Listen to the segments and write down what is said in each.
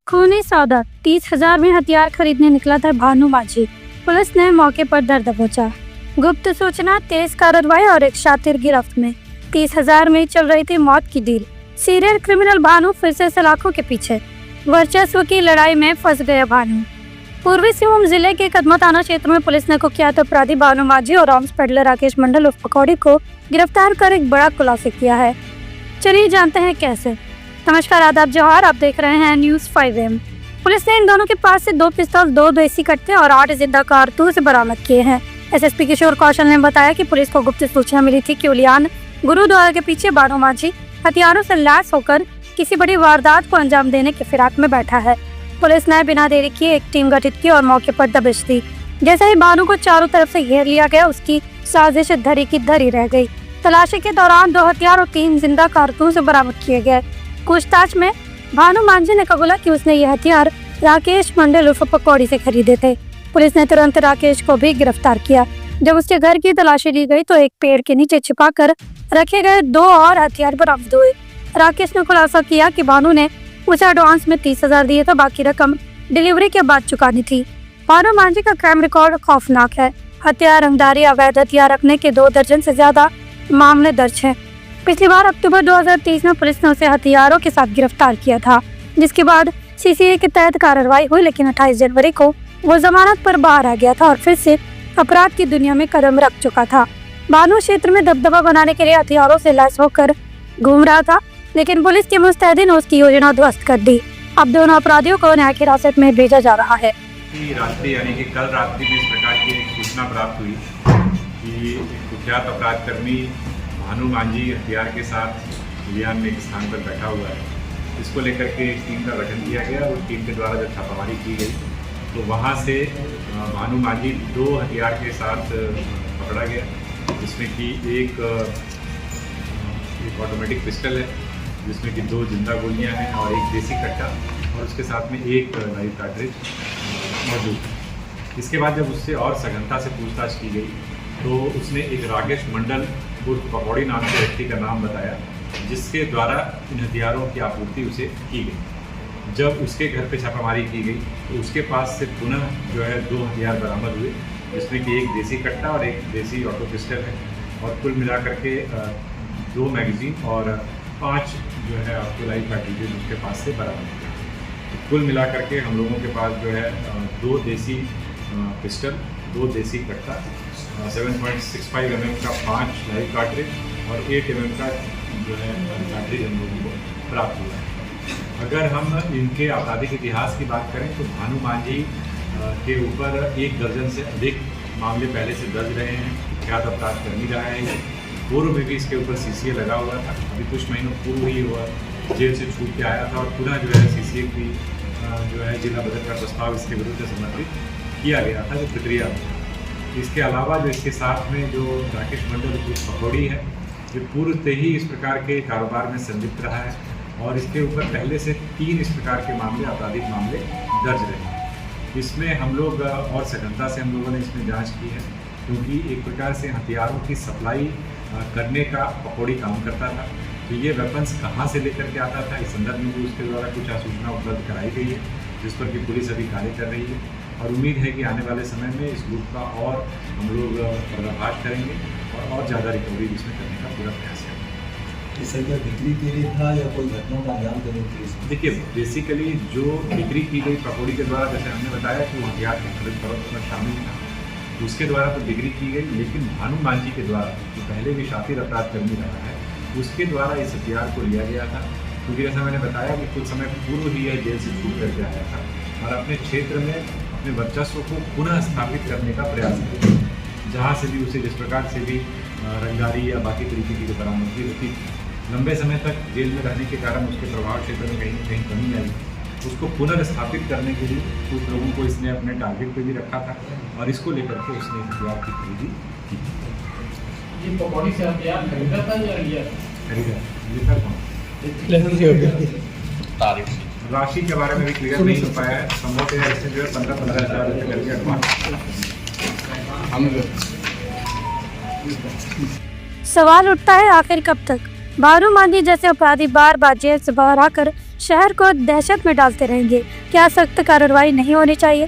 खूनी सौदा, 30,000 में हथियार खरीदने निकला था भानु माझी। पुलिस ने मौके पर दर दबोचा। गुप्त सूचना, तेज कार्रवाई और एक शातिर गिरफ्त में। 30,000 में चल रही थी मौत की डील। सीरियल क्रिमिनल भानु फिर से सलाखों के पीछे। वर्चस्व की लड़ाई में फंस गया भानु। पूर्वी सिंहभूम जिले के कदमा थाना क्षेत्र में पुलिस ने कुख्यात अपराधी भानु माझी और आर्म्स पेडलर राकेश मंडल उर्फ पकौड़ी को गिरफ्तार कर एक बड़ा खुलासा किया है। चलिए जानते हैं कैसे। नमस्कार, आदाब, जोहार। आप देख रहे हैं न्यूज़ 5M। पुलिस ने इन दोनों के पास से 2 पिस्तौल, 2 देसी कट्टे और 8 जिंदा कारतूस बरामद किए हैं। एसएसपी किशोर कौशल ने बताया कि पुलिस को गुप्त सूचना मिली थी कि उलियान गुरुद्वारा के पीछे भानु माझी हथियारों से लैस होकर किसी बड़ी वारदात को अंजाम देने के फिराक में बैठा है। पुलिस ने बिना देरी किए एक टीम गठित की और मौके पर दबिश दी। जैसे ही भानु को चारों तरफ से घेर लिया गया, उसकी साजिश धरी की धरी रह गई। तलाशी के दौरान 2 हथियार और 3 जिंदा कारतूस बरामद किए गए। पूछताछ में भानु माझी ने कबूला कि उसने ये हथियार राकेश मंडल उर्फ पकौड़ी से खरीदे थे। पुलिस ने तुरंत राकेश को भी गिरफ्तार किया। जब उसके घर की तलाशी ली गई तो एक पेड़ के नीचे छिपाकर रखे गए 2 और हथियार बरामद हुए। राकेश ने खुलासा किया कि भानु ने उसे एडवांस में 30,000 दिए तो बाकी रकम डिलीवरी के बाद चुकानी थी। भानु माझी का क्राइम रिकॉर्ड खौफनाक है। हथियार, रंगदारी, अवैध हथियार रखने के 2 दर्जन से ज्यादा मामले दर्ज हैं। पिछली बार अक्टूबर 2023 में पुलिस ने उसे हथियारों के साथ गिरफ्तार किया था, जिसके बाद सीसीए के तहत कार्रवाई हुई, लेकिन 28 जनवरी को वो जमानत पर बाहर आ गया था और फिर से अपराध की दुनिया में कदम रख चुका था। भानु क्षेत्र में दबदबा बनाने के लिए हथियारों से लैस होकर घूम रहा था, लेकिन पुलिस के मुस्तैदी ने उसकी योजना ध्वस्त कर दी। अब दोनों अपराधियों को न्याय की हिरासत में भेजा जा रहा है। रात्रि यानी कि कल रात्रि में इस प्रकार की एक सूचना प्राप्त हुई कि कुख्यात अपराधकर्मी भानु माझी हथियार के साथ उलियान में एक स्थान पर बैठा हुआ है। इसको लेकर के एक टीम का गठन किया गया और टीम के द्वारा जब छापामारी की गई तो वहाँ से भानु माझी 2 हथियार के साथ पकड़ा गया, जिसमें कि एक ऑटोमेटिक पिस्टल है, जिसमें कि 2 जिंदा गोलियां हैं और एक देसी कट्टा, और उसके साथ में एक लाइव कार्ट्रिज मौजूद है। इसके बाद जब उससे और सघनता से पूछताछ की गई तो उसने एक राकेश मंडल उर्फ पकौड़ी नाम के व्यक्ति का नाम बताया, जिसके द्वारा इन हथियारों की आपूर्ति उसे की गई। जब उसके घर पे छापामारी की गई तो उसके पास से पुनः जो है 2 हथियार बरामद हुए, जिसमें कि एक देसी कट्टा और एक देसी ऑटो पिस्टल है, और कुल मिलाकर के 2 मैगजीन और 5 जो है आपको लाइव कार्ट्रिजेज उसके पास से बरामद हुए। तो कुल मिलाकर के हम लोगों के पास जो है 2 देसी पिस्टल, 2 देसी कट्टा, 7.65 mm का 5 लाइव कार्ट्रिज और 8 mm का जो है कार्ट्रिज हम लोगों को प्राप्त हुआ है। अगर हम इनके आपराधिक इतिहास की बात करें तो भानु माझी के ऊपर 1 दर्जन से अधिक मामले पहले से दर्ज रहे हैं। कुख्यात अपराधकर्मी रहा है। पूर्व में भी इसके ऊपर सीसीए लगा हुआ था। अभी कुछ महीनों पूर्व ही हुआ जेल से छूट के आया था और पुनः जो है सीसीए की जो है जिला बजट का प्रस्ताव इसके विरुद्ध समर्पित किया गया था, जो प्रक्रिया में। इसके अलावा जो इसके साथ में जो राकेश मंडल कुछ पकौड़ी है, ये पूर्व से ही इस प्रकार के कारोबार में संलिप्त रहा है और इसके ऊपर पहले से 3 इस प्रकार के मामले, आपराधिक मामले दर्ज रहे हैं। इसमें हम लोग और सघनता से हम लोगों ने इसमें जांच की है, क्योंकि एक प्रकार से हथियारों की सप्लाई करने का पकौड़ी काम करता था। तो ये वेपन्स कहाँ से लेकर के आता था, इस संदर्भ में भी उसके द्वारा कुछ सूचना उपलब्ध कराई गई है, जिस पर कि पुलिस अभी कार्य कर रही है और उम्मीद है कि आने वाले समय में इस ग्रुप का और हम लोग पर्दाफाश करेंगे और ज़्यादा रिकवरी इसमें करने का पूरा प्रयास करेंगे। इस क्या बिक्री के लिए था या कोई घटना का अंजाम देने के लिए? देखिए, बेसिकली जो बिक्री की गई पकौड़ी के द्वारा, जैसे हमने बताया कि वो हथियार के खरीद फरोख्त में शामिल था, उसके द्वारा तो बिक्री की गई, लेकिन भानु माझी के द्वारा जो पहले भी शातिर अपराधकर्मी रहा है, उसके द्वारा इस हथियार को लिया गया था। क्योंकि जैसा मैंने बताया कि कुछ समय पूर्व ही यह जेल से छूट करके आया था और अपने क्षेत्र में अपने वर्चस्व को पुनः स्थापित करने का प्रयास किया, जहाँ से भी उसे जिस प्रकार से भी रंगदारी या बाकी तरीके की जो बरामदगी होती थी, लंबे समय तक जेल में रहने के कारण उसके प्रभाव क्षेत्र में कहीं न कहीं कमी आई। उसको पुनर्स्थापित करने के लिए कुछ लोगों को इसने अपने टारगेट पे भी रखा था और इसको लेकर के उसने हथियार की खरीदी की। ये पकौड़ी से हथियार खरीदा था या लिया? खरीदा। लेकर कौन? राशि के बारे में भी क्लियर नहीं हो पाया है। संभवतः इससे जो है 15-15 हज़ार रुपये करके एडवांस। सवाल उठता है, आखिर कब तक? भानु माझी जैसे अपराधी बार बार जेल से बाहर आकर शहर को दहशत में डालते रहेंगे। क्या सख्त कार्रवाई नहीं होनी चाहिए?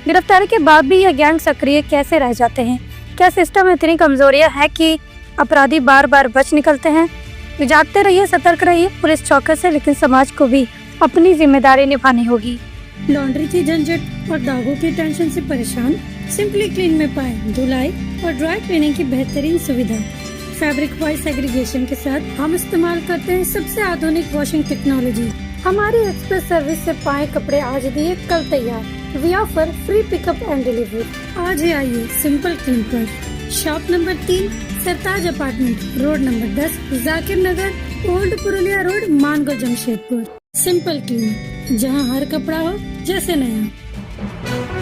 गिरफ्तारी के बाद भी ये गैंग सक्रिय कैसे रह जाते हैं? क्या सिस्टम में इतनी कमजोरियां हैं कि अपराधी बार बार बच निकलते हैं? जागते रहिए, सतर्क रहिए। पुलिस चौकस है, लेकिन समाज को भी अपनी जिम्मेदारी निभानी होगी। लॉन्ड्री की झंझट और दागों की टेंशन से परेशान? सिंपली क्लीन में पाएं धुलाई और ड्राई क्लीनिंग की बेहतरीन सुविधा। फैब्रिक वाइज सेग्रीगेशन के साथ हम इस्तेमाल करते हैं सबसे आधुनिक वॉशिंग टेक्नोलॉजी। हमारी एक्सप्रेस सर्विस से पाए कपड़े आज दिए कल तैयार। We offer free pickup and delivery. आज ही आइए सिंपल क्लीन पर। Shop number 3, Sartaj apartment, road number 10, Zakir Nagar, old Purulia road, Mango, Jamshedpur. Simple clean, जहां हर कपड़ा हो जैसे नया।